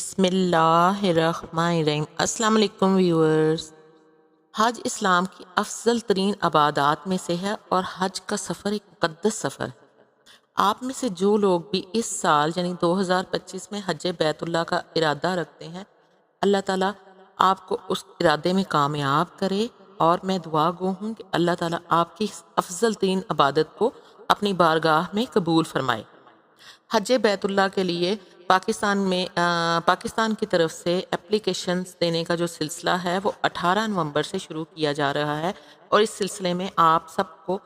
بسم اللہ الرحمن الرحیم۔ السلام علیکم ویورز۔ حج اسلام کی افضل ترین عبادات میں سے ہے اور حج کا سفر ایک مقدس سفر ہے۔ آپ میں سے جو لوگ بھی اس سال یعنی 2025 میں حج بیت اللہ کا ارادہ رکھتے ہیں، اللہ تعالیٰ آپ کو اس ارادے میں کامیاب کرے، اور میں دعا گو ہوں کہ اللہ تعالیٰ آپ کی اس افضل ترین عبادت کو اپنی بارگاہ میں قبول فرمائے۔ حج بیت اللہ کے لیے پاکستان کی طرف سے اپلیکیشنز دینے کا جو سلسلہ ہے وہ 18 نومبر سے شروع کیا جا رہا ہے، اور اس سلسلے میں آپ سب کو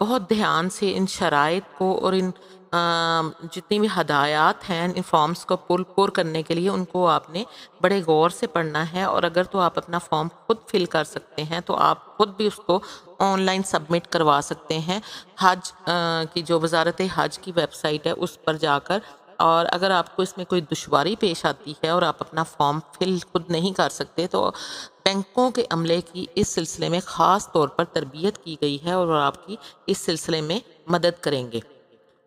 بہت دھیان سے ان شرائط کو اور ان جتنی بھی ہدایات ہیں ان فارمز کو پر کرنے کے لیے ان کو آپ نے بڑے غور سے پڑھنا ہے، اور اگر تو آپ اپنا فارم خود فل کر سکتے ہیں تو آپ خود بھی اس کو آن لائن سبمٹ کروا سکتے ہیں حج کی جو وزارت حج کی ویب سائٹ ہے اس پر جا کر۔ اور اگر آپ کو اس میں کوئی دشواری پیش آتی ہے اور آپ اپنا فارم فل خود نہیں کر سکتے تو بینکوں کے عملے کی اس سلسلے میں خاص طور پر تربیت کی گئی ہے، اور وہ آپ کی اس سلسلے میں مدد کریں گے۔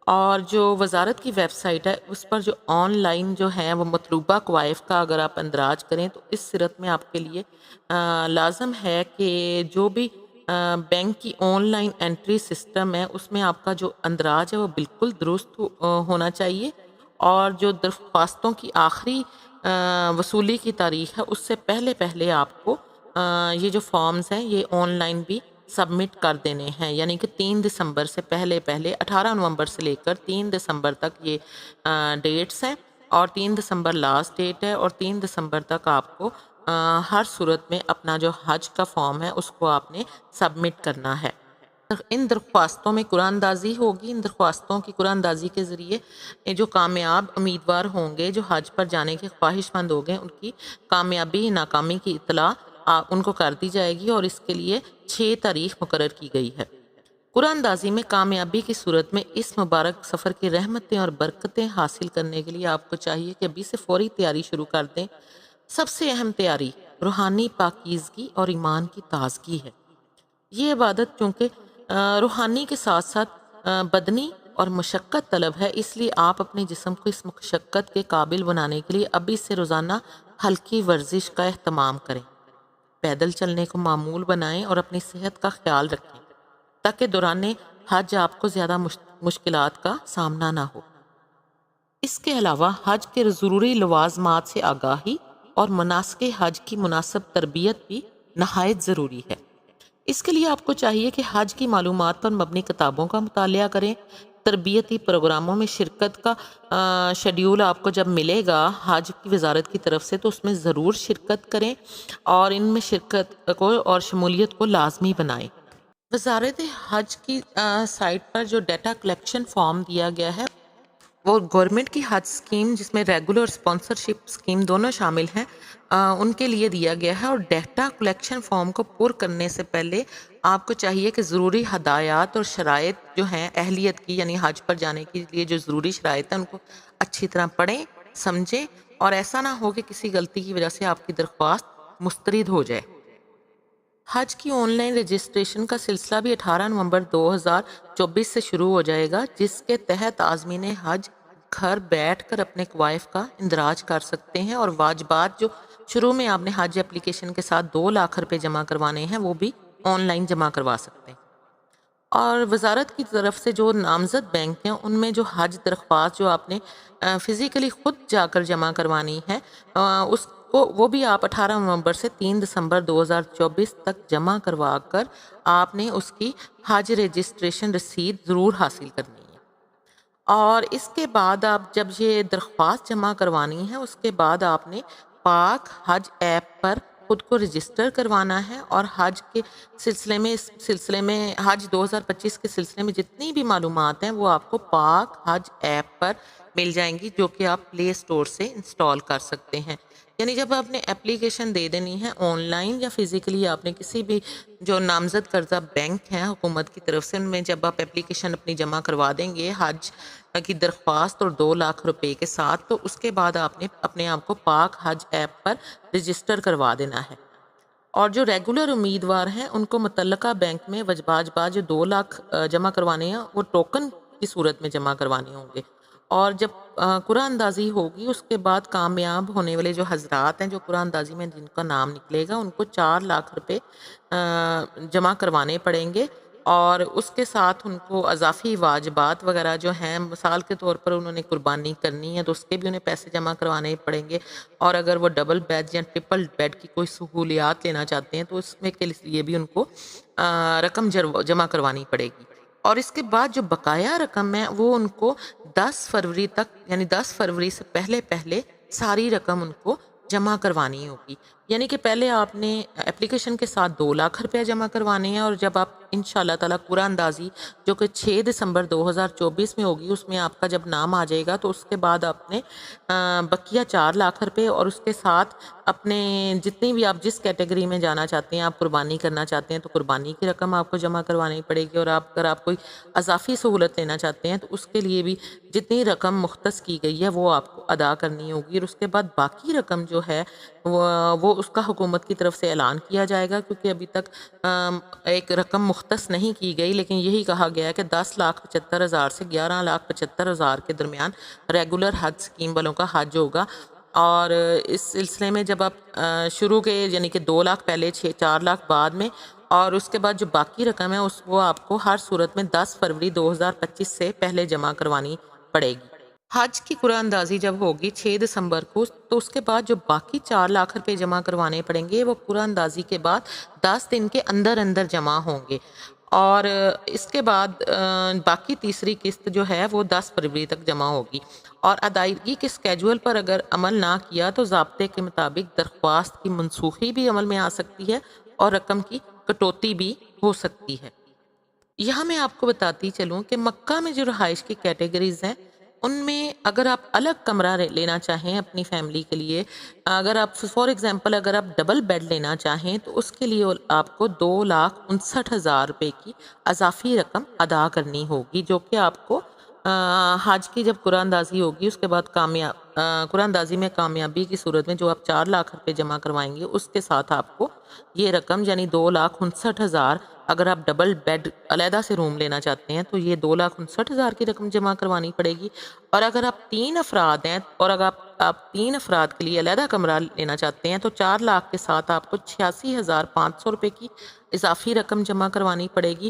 اور جو وزارت کی ویب سائٹ ہے اس پر جو آن لائن جو ہے وہ مطلوبہ کوائف کا اگر آپ اندراج کریں تو اس صورت میں آپ کے لیے لازم ہے کہ جو بھی بینک کی آن لائن انٹری سسٹم ہے اس میں آپ کا جو اندراج ہے وہ بالکل درست ہونا چاہیے، اور جو درخواستوں کی آخری وصولی کی تاریخ ہے اس سے پہلے پہلے آپ کو یہ جو فارمز ہیں یہ آن لائن بھی سبمٹ کر دینے ہیں، یعنی کہ 3 دسمبر سے پہلے 18 نومبر سے لے کر 3 دسمبر تک یہ ڈیٹس ہیں، اور 3 دسمبر لاسٹ ڈیٹ ہے، اور 3 دسمبر تک آپ کو ہر صورت میں اپنا جو حج کا فارم ہے اس کو آپ نے سبمٹ کرنا ہے۔ ان درخواستوں میں قرآن اندازی ہوگی۔ ان درخواستوں کی قرآن اندازی کے ذریعے جو کامیاب امیدوار ہوں گے، جو حج پر جانے کے خواہش مند ہوں گے، ان کی کامیابی ناکامی کی اطلاع ان کو کر دی جائے گی، اور اس کے لیے 6 تاریخ مقرر کی گئی ہے۔ قرآن اندازی میں کامیابی کی صورت میں اس مبارک سفر کی رحمتیں اور برکتیں حاصل کرنے کے لیے آپ کو چاہیے کہ ابھی سے فوری تیاری شروع کر دیں۔ سب سے اہم تیاری روحانی پاکیزگی اور ایمان کی تازگی ہے۔ یہ عبادت چونکہ روحانی کے ساتھ ساتھ بدنی اور مشقت طلب ہے، اس لیے آپ اپنے جسم کو اس مشقت کے قابل بنانے کے لیے ابھی سے روزانہ ہلکی ورزش کا اہتمام کریں، پیدل چلنے کو معمول بنائیں اور اپنی صحت کا خیال رکھیں تاکہ دوران حج آپ کو زیادہ مشکلات کا سامنا نہ ہو۔ اس کے علاوہ حج کے ضروری لوازمات سے آگاہی اور مناسک حج کی مناسب تربیت بھی نہایت ضروری ہے۔ اس کے لیے آپ کو چاہیے کہ حج کی معلومات پر مبنی کتابوں کا مطالعہ کریں، تربیتی پروگراموں میں شرکت کا شیڈیول آپ کو جب ملے گا حج کی وزارت کی طرف سے تو اس میں ضرور شرکت کریں، اور ان میں شرکت کو اور شمولیت کو لازمی بنائیں۔ وزارت حج کی سائٹ پر جو ڈیٹا کلیکشن فارم دیا گیا ہے وہ گورنمنٹ کی حج اسکیم جس میں ریگولر اور اسپانسرشپ اسکیم دونوں شامل ہیں ان کے لیے دیا گیا ہے، اور ڈیٹا کلیکشن فارم کو پر کرنے سے پہلے آپ کو چاہیے کہ ضروری ہدایات اور شرائط جو ہیں اہلیت کی یعنی حج پر جانے کے لیے جو ضروری شرائط ہیں ان کو اچھی طرح پڑھیں، سمجھیں، اور ایسا نہ ہو کہ کسی غلطی کی وجہ سے آپ کی درخواست مسترد ہو جائے۔ حج کی آن لائن رجسٹریشن کا سلسلہ بھی 18 نومبر 2024 سے شروع ہو جائے گا، جس کے تحت عازمین حج گھر بیٹھ کر اپنے کوائف کا اندراج کر سکتے ہیں، اور واجبات جو شروع میں آپ نے حج اپلیکیشن کے ساتھ 2 لاکھ روپے جمع کروانے ہیں وہ بھی آن لائن جمع کروا سکتے ہیں۔ اور وزارت کی طرف سے جو نامزد بینک ہیں ان میں جو حج درخواست جو آپ نے فزیکلی خود جا کر جمع کروانی ہے اس کو وہ بھی آپ 18 نومبر سے 3 دسمبر 2024 تک جمع کروا کر آپ نے اس کی حج رجسٹریشن رسید ضرور حاصل کرنی ہے۔ اور اس کے بعد آپ جب یہ درخواست جمع کروانی ہے اس کے بعد آپ نے پاک حج ایپ پر خود کو رجسٹر کروانا ہے، اور حج کے سلسلے میں حج 2025 کے سلسلے میں جتنی بھی معلومات ہیں وہ آپ کو پاک حج ایپ پر مل جائیں گی، جو کہ آپ پلے اسٹور سے انسٹال کر سکتے ہیں۔ یعنی جب آپ نے اپلیکیشن دے دینی ہے آن لائن یا فزیکلی، آپ نے کسی بھی جو نامزد کردہ بینک ہیں حکومت کی طرف سے ان میں جب آپ اپلیکیشن اپنی جمع کروا دیں گے حج کی درخواست اور 2 لاکھ روپے کے ساتھ، تو اس کے بعد آپ نے اپنے آپ کو پاک حج ایپ پر رجسٹر کروا دینا ہے۔ اور جو ریگولر امیدوار ہیں ان کو متعلقہ بینک میں واجبات جو 2 لاکھ جمع کروانے ہیں وہ ٹوکن کی صورت میں جمع کروانے ہوں گے، اور جب قرعہ اندازی ہوگی اس کے بعد کامیاب ہونے والے جو حضرات ہیں جو قرعہ اندازی میں جن کا نام نکلے گا ان کو 4 لاکھ روپے جمع کروانے پڑیں گے، اور اس کے ساتھ ان کو اضافی واجبات وغیرہ جو ہیں، مثال کے طور پر انہوں نے قربانی کرنی ہے تو اس کے بھی انہیں پیسے جمع کروانے پڑیں گے، اور اگر وہ ڈبل بیڈ یا ٹرپل بیڈ کی کوئی سہولیات لینا چاہتے ہیں تو اس میں کے لیے بھی ان کو رقم جمع کروانی پڑے گی۔ اور اس کے بعد جو بقایا رقم ہے وہ ان کو 10 فروری تک، یعنی 10 فروری سے پہلے پہلے ساری رقم ان کو جمع کروانی ہوگی۔ یعنی کہ پہلے آپ نے اپلیکیشن کے ساتھ 2 لاکھ روپے جمع کروانے ہیں، اور جب آپ ان شاء اللہ تعالیٰ قرعہ اندازی جو کہ 6 دسمبر 2024 میں ہوگی اس میں آپ کا جب نام آ جائے گا تو اس کے بعد آپ نے بقیہ 4 لاکھ روپے اور اس کے ساتھ اپنے جتنی بھی آپ جس کیٹیگری میں جانا چاہتے ہیں، آپ قربانی کرنا چاہتے ہیں تو قربانی کی رقم آپ کو جمع کروانی پڑے گی، اور اگر آپ کوئی اضافی سہولت لینا چاہتے ہیں تو اس کے لیے بھی جتنی رقم مختص کی گئی ہے وہ آپ کو ادا کرنی ہوگی، اور اس کے بعد باقی رقم جو ہے وہ اس کا حکومت کی طرف سے اعلان کیا جائے گا، کیونکہ ابھی تک ایک رقم مختص نہیں کی گئی، لیکن یہی کہا گیا ہے کہ 10,75,000 سے 11,75,000 کے درمیان ریگولر حج اسکیم والوں کا حج ہوگا۔ اور اس سلسلے میں جب آپ شروع کے یعنی کہ 2 لاکھ پہلے 4 لاکھ بعد میں، اور اس کے بعد جو باقی رقم ہے وہ آپ کو ہر صورت میں 10 فروری 2025 سے پہلے جمع کروانی پڑے گی۔ حج کی قرعہ اندازی جب ہوگی 6 دسمبر کو تو اس کے بعد جو باقی 4 لاکھ روپے جمع کروانے پڑیں گے وہ قرعہ اندازی کے بعد 10 دن کے اندر اندر جمع ہوں گے، اور اس کے بعد باقی تیسری قسط جو ہے وہ 10 فروری تک جمع ہوگی، اور ادائیگی کے اسکیجول پر اگر عمل نہ کیا تو ضابطے کے مطابق درخواست کی منسوخی بھی عمل میں آ سکتی ہے اور رقم کی کٹوتی بھی ہو سکتی ہے۔ یہاں میں آپ کو بتاتی چلوں کہ مکہ میں جو رہائش کی کیٹیگریز ہیں ان میں اگر آپ الگ کمرہ لینا چاہیں اپنی فیملی کے لیے، اگر آپ فار ایگزامپل اگر آپ ڈبل بیڈ لینا چاہیں تو اس کے لیے آپ کو 2,59,000 روپے کی اضافی رقم ادا کرنی ہوگی، جو کہ آپ کو حج کی جب قرعہ اندازی ہوگی اس کے بعد قرعہ اندازی میں کامیابی کی صورت میں جو آپ 4 لاکھ روپے جمع کروائیں گے اس کے ساتھ آپ کو یہ رقم یعنی 2,59,000، اگر آپ ڈبل بیڈ علیحدہ سے روم لینا چاہتے ہیں تو یہ 2,59,000 کی رقم جمع کروانی پڑے گی، اور اگر آپ 3 افراد ہیں اور اگر آپ 3 افراد کے لیے علیحدہ کمرہ لینا چاہتے ہیں تو 4 لاکھ کے ساتھ آپ کو 86,500 روپے کی اضافی رقم جمع کروانی پڑے گی،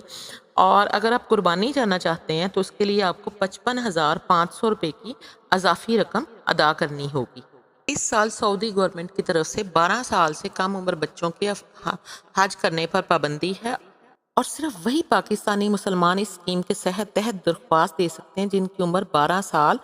اور اگر آپ قربانی جانا چاہتے ہیں تو اس کے لیے آپ کو 55,500 روپے کی اضافی رقم ادا کرنی ہوگی۔ اس سال سعودی گورنمنٹ کی طرف سے 12 سال سے کم عمر بچوں کے حج کرنے پر پابندی ہے، اور صرف وہی پاکستانی مسلمان اس اسکیم کے تحت درخواست دے سکتے ہیں جن کی عمر 12 سال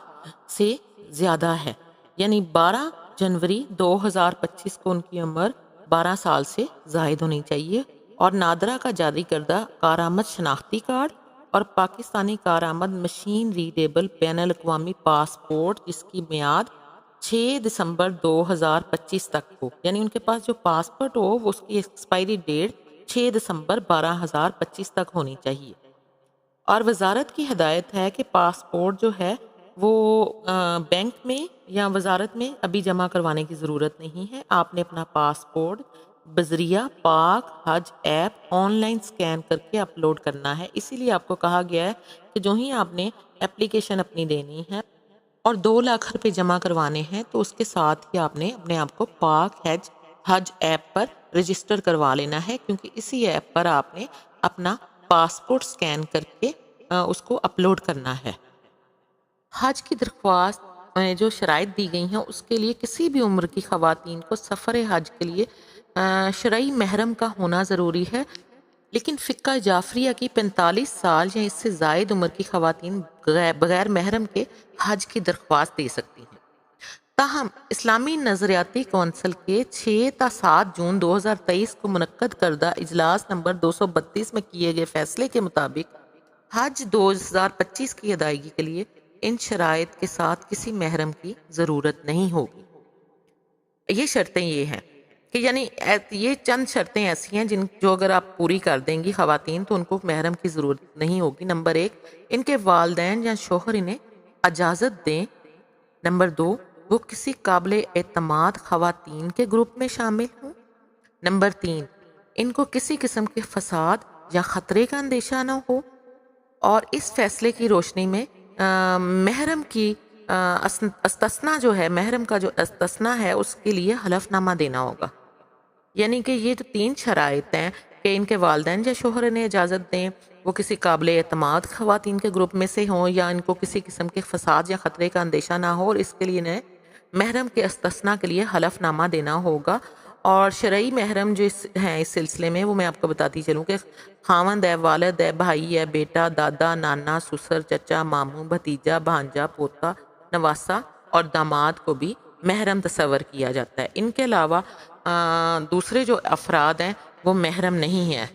سے زیادہ ہے، یعنی 12 جنوری 2025 کو ان کی عمر 12 سال سے زائد ہونی چاہیے، اور نادرا کا جاری کردہ کارآمد شناختی کارڈ اور پاکستانی کارآمد مشین ریڈیبل بین الاقوامی پاسپورٹ جس کی میعاد 6 دسمبر 2025 تک ہو، یعنی ان کے پاس جو پاسپورٹ ہو وہ اس کی ایکسپائری ڈیٹ 6 دسمبر 2025 تک ہونی چاہیے۔ اور وزارت کی ہدایت ہے کہ پاسپورٹ جو ہے وہ بینک میں یا وزارت میں ابھی جمع کروانے کی ضرورت نہیں ہے، آپ نے اپنا پاسپورٹ بذریعہ پاک حج ایپ آن لائن سکین کر کے اپلوڈ کرنا ہے، اسی لیے آپ کو کہا گیا ہے کہ جو ہی آپ نے اپلیکیشن اپنی دینی ہے اور 2 لاکھ روپے جمع کروانے ہیں تو اس کے ساتھ ہی آپ نے اپنے آپ کو پاک حج ایپ پر رجسٹر کروا لینا ہے، کیونکہ اسی ایپ پر آپ نے اپنا پاسپورٹ سکین کر کے اس کو اپلوڈ کرنا ہے۔ حج کی درخواست میں جو شرائط دی گئی ہیں اس کے لیے کسی بھی عمر کی خواتین کو سفر حج کے لیے شرعی محرم کا ہونا ضروری ہے، لیکن فقہ جعفریہ کی 45 سال یا اس سے زائد عمر کی خواتین بغیر محرم کے حج کی درخواست دے سکتی ہیں۔ تاہم اسلامی نظریاتی کونسل کے 6 تا 7 جون 2023 کو منعقد کردہ اجلاس نمبر 232 میں کیے گئے فیصلے کے مطابق حج 2025 کی ادائیگی کے لیے ان شرائط کے ساتھ کسی محرم کی ضرورت نہیں ہوگی۔ یہ شرطیں یہ ہیں کہ یعنی یہ چند شرطیں ایسی ہیں جو اگر آپ پوری کر دیں گی خواتین تو ان کو محرم کی ضرورت نہیں ہوگی۔ نمبر 1، ان کے والدین یا شوہر انہیں اجازت دیں۔ نمبر 2، وہ کسی قابل اعتماد خواتین کے گروپ میں شامل ہوں۔ نمبر 3، ان کو کسی قسم کے فساد یا خطرے کا اندیشہ نہ ہو، اور اس فیصلے کی روشنی میں محرم کی استثنا جو ہے، محرم کا جو استثنا ہے اس کے لیے حلف نامہ دینا ہوگا. یعنی کہ یہ جو 3 شرائط ہیں کہ ان کے والدین یا شوہر نے اجازت دیں، وہ کسی قابل اعتماد خواتین کے گروپ میں سے ہوں، یا ان کو کسی قسم کے فساد یا خطرے کا اندیشہ نہ ہو، اور اس کے لیے انہیں محرم کے استثنا کے لیے حلف نامہ دینا ہوگا. اور شرعی محرم جو ہیں اس سلسلے میں، وہ میں آپ کو بتاتی چلوں کہ خاوند ہے، والد ہے، بھائی ہے، بیٹا، دادا، نانا، سسر، چچا، ماموں، بھتیجا، بھانجا، پوتا، نواسا اور داماد کو بھی محرم تصور کیا جاتا ہے. ان کے علاوہ دوسرے جو افراد ہیں وہ محرم نہیں ہیں.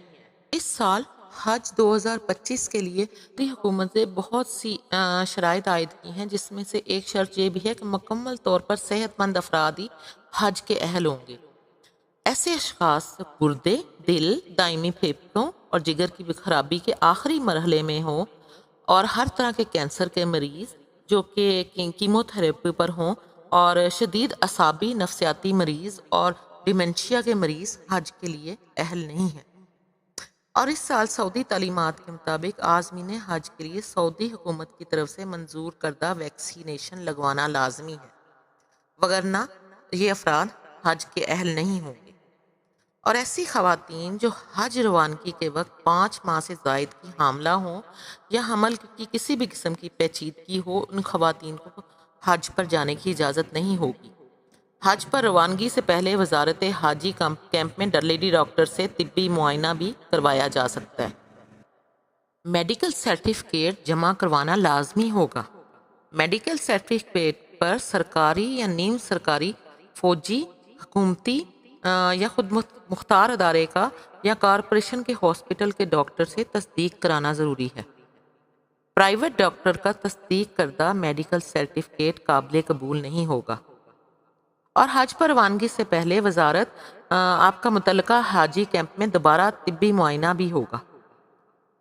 اس سال حج 2025 کے لیے حکومت نے بہت سی شرائط عائد کی ہیں، جس میں سے ایک شرط یہ بھی ہے کہ مکمل طور پر صحت مند افراد ہی حج کے اہل ہوں گے. ایسے اشخاص گردے، دل، دائمی پھیپھڑوں اور جگر کی خرابی کے آخری مرحلے میں ہوں، اور ہر طرح کے کینسر کے مریض جو کہ کیمو تھراپی پر ہوں، اور شدید اعصابی نفسیاتی مریض اور ڈیمنشیا کے مریض حج کے لیے اہل نہیں ہیں. اور اس سال سعودی تعلیمات کے مطابق عازمین حج کے لیے سعودی حکومت کی طرف سے منظور کردہ ویکسینیشن لگوانا لازمی ہے، وگرنہ یہ افراد حج کے اہل نہیں ہوں گے. اور ایسی خواتین جو حج روانگی کے وقت 5 ماہ سے زائد کی حاملہ ہوں یا حمل کی کسی بھی قسم کی پیچیدگی ہو، ان خواتین کو حج پر جانے کی اجازت نہیں ہوگی. حج پر روانگی سے پہلے وزارت حاجی کیمپ میں لیڈی ڈاکٹر سے طبی معائنہ بھی کروایا جا سکتا ہے. میڈیکل سرٹیفکیٹ جمع کروانا لازمی ہوگا. میڈیکل سرٹیفکیٹ پر سرکاری یا نیم سرکاری، فوجی، حکومتی یا خود مختار ادارے کا یا کارپوریشن کے ہاسپٹل کے ڈاکٹر سے تصدیق کرانا ضروری ہے. پرائیویٹ ڈاکٹر کا تصدیق کردہ میڈیکل سرٹیفکیٹ قابل قبول نہیں ہوگا. اور حج پر روانگی سے پہلے وزارت آپ کا متعلقہ حاجی کیمپ میں دوبارہ طبی معائنہ بھی ہوگا.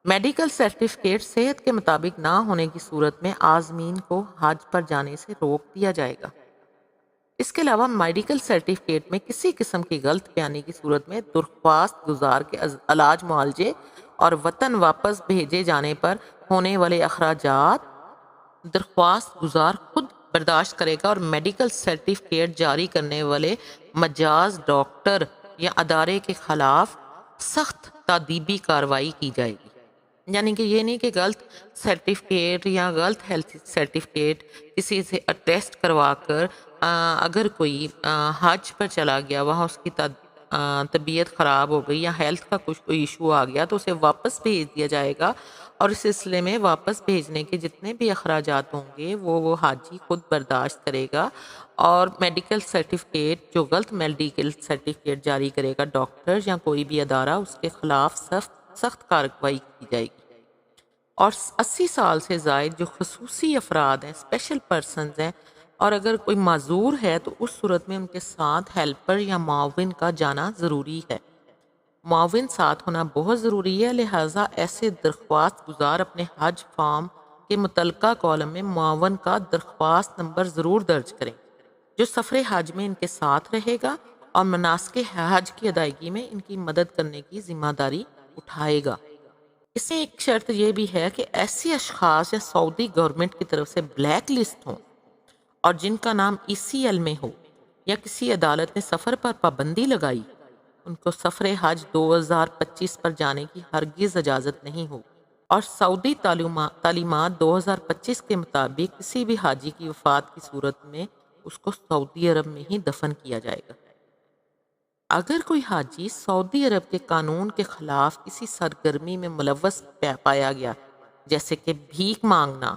میڈیکل سرٹیفکیٹ صحت کے مطابق نہ ہونے کی صورت میں عازمین کو حج پر جانے سے روک دیا جائے گا. اس کے علاوہ میڈیکل سرٹیفکیٹ میں کسی قسم کی غلط بیانی کی صورت میں درخواست گزار کے علاج معالجے اور وطن واپس بھیجے جانے پر ہونے والے اخراجات درخواست گزار خود برداشت کرے گا، اور میڈیکل سرٹیفکیٹ جاری کرنے والے مجاز ڈاکٹر یا ادارے کے خلاف سخت تادیبی کارروائی کی جائے گی. یعنی کہ یہ نہیں کہ غلط سرٹیفکیٹ یا غلط ہیلتھ سرٹیفکیٹ کسی سے اٹیسٹ کروا کر اگر کوئی حج پر چلا گیا، وہاں اس کی طبیعت خراب ہو گئی یا ہیلتھ کا کچھ کوئی ایشو آ گیا تو اسے واپس بھیج دیا جائے گا، اور اس سلسلے میں واپس بھیجنے کے جتنے بھی اخراجات ہوں گے وہ حاجی خود برداشت کرے گا. اور میڈیکل سرٹیفکیٹ جو غلط میڈیکل سرٹیفکیٹ جاری کرے گا ڈاکٹر یا کوئی بھی ادارہ، اس کے خلاف سخت کارروائی کی جائے گی. اور 80 سال سے زائد جو خصوصی افراد ہیں، اسپیشل پرسنز ہیں، اور اگر کوئی معذور ہے تو اس صورت میں ان کے ساتھ ہیلپر یا معاون کا جانا ضروری ہے. معاون ساتھ ہونا بہت ضروری ہے، لہٰذا ایسے درخواست گزار اپنے حج فارم کے متعلقہ کالم میں معاون کا درخواست نمبر ضرور درج کریں، جو سفر حج میں ان کے ساتھ رہے گا اور مناسک حج کی ادائیگی میں ان کی مدد کرنے کی ذمہ داری اٹھائے گا. اس میں ایک شرط یہ بھی ہے کہ ایسی اشخاص یا سعودی گورنمنٹ کی طرف سے بلیک لسٹ ہوں اور جن کا نام ECL میں ہو یا کسی عدالت نے سفر پر پابندی لگائی، ان کو سفر حج 2025 پر جانے کی ہرگز اجازت نہیں ہوگی. اور سعودی تعلیمات 2025 کے مطابق کسی بھی حاجی کی وفات کی صورت میں اس کو سعودی عرب میں ہی دفن کیا جائے گا. اگر کوئی حاجی سعودی عرب کے قانون کے خلاف کسی سرگرمی میں ملوث پایا گیا، جیسے کہ بھیک مانگنا،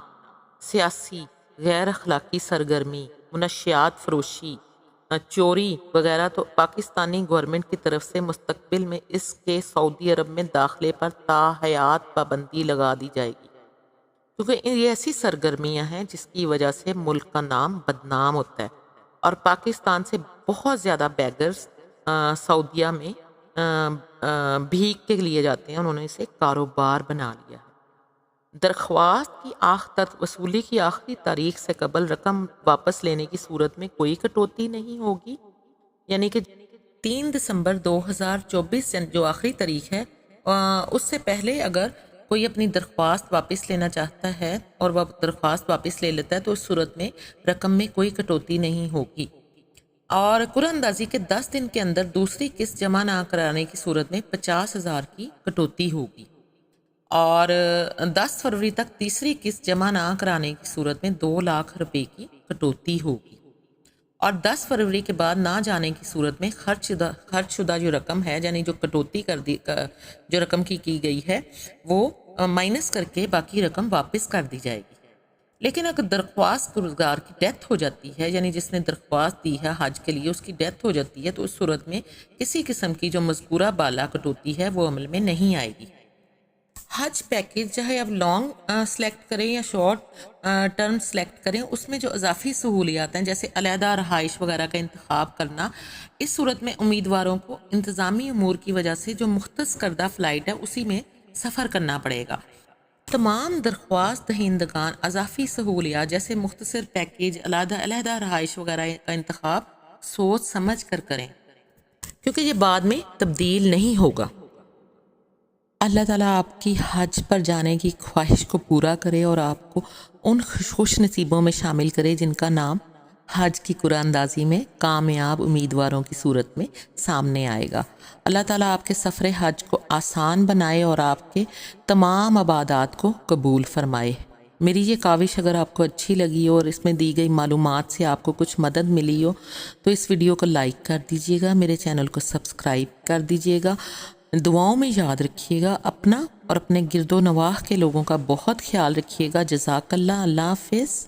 سیاسی غیر اخلاقی سرگرمی، منشیات فروشی، چوری وغیرہ، تو پاکستانی گورنمنٹ کی طرف سے مستقبل میں اس کے سعودی عرب میں داخلے پر تاحیات پابندی لگا دی جائے گی، کیونکہ یہ ایسی سرگرمیاں ہیں جس کی وجہ سے ملک کا نام بدنام ہوتا ہے. اور پاکستان سے بہت زیادہ بیگرز سعودیہ میں بھیک کے لیے جاتے ہیں، انہوں نے اسے کاروبار بنا لیا. درخواست کی وصولی کی آخری تاریخ سے قبل رقم واپس لینے کی صورت میں کوئی کٹوتی نہیں ہوگی. یعنی کہ 3 دسمبر 2024 جو آخری تاریخ ہے، اس سے پہلے اگر کوئی اپنی درخواست واپس لینا چاہتا ہے اور وہ درخواست واپس لے لیتا ہے تو اس صورت میں رقم میں کوئی کٹوتی نہیں ہوگی۔ اور قرعہ اندازی کے 10 دن کے اندر دوسری قسط جمع نہ کرانے کی صورت میں 50,000 کی کٹوتی ہوگی، اور 10 فروری تک تیسری قسط جمع نہ کرانے کی صورت میں 2 لاکھ روپے کی کٹوتی ہوگی، اور 10 فروری کے بعد نہ جانے کی صورت میں خرچ شدہ جو رقم ہے، یعنی جو کٹوتی جو رقم کی گئی ہے وہ مائنس کر کے باقی رقم واپس کر دی جائے گی۔ لیکن اگر درخواست گزار کی ڈیتھ ہو جاتی ہے، یعنی جس نے درخواست دی ہے حج کے لیے اس کی ڈیتھ ہو جاتی ہے، تو اس صورت میں کسی قسم کی جو مذکورہ بالا کٹوتی ہے وہ عمل میں نہیں آئے گی۔ حج پیکیج چاہے آپ لانگ سلیکٹ کریں یا شارٹ ٹرم سلیکٹ کریں، اس میں جو اضافی سہولیات ہیں جیسے علیحدہ رہائش وغیرہ کا انتخاب کرنا، اس صورت میں امیدواروں کو انتظامی امور کی وجہ سے جو مختص کردہ فلائٹ ہے اسی میں سفر کرنا پڑے گا۔ تمام درخواست دہندگان اضافی سہولیات جیسے مختصر پیکیج، علیحدہ رہائش وغیرہ کا انتخاب سوچ سمجھ کر کریں، کیونکہ یہ بعد میں تبدیل نہیں ہوگا۔ اللہ تعالیٰ آپ کی حج پر جانے کی خواہش کو پورا کرے اور آپ کو ان خوش نصیبوں میں شامل کرے جن کا نام حج کی قرعہ اندازی میں کامیاب امیدواروں کی صورت میں سامنے آئے گا۔ اللہ تعالیٰ آپ کے سفر حج کو آسان بنائے اور آپ کے تمام عبادات کو قبول فرمائے۔ میری یہ کاوش اگر آپ کو اچھی لگی ہو اور اس میں دی گئی معلومات سے آپ کو کچھ مدد ملی ہو تو اس ویڈیو کو لائک کر دیجیے گا، میرے چینل کو سبسکرائب کر دیجیے گا، دعاؤں میں یاد رکھیے گا، اپنا اور اپنے گرد و نواح کے لوگوں کا بہت خیال رکھیے گا۔ جزاک اللہ، اللہ حافظ۔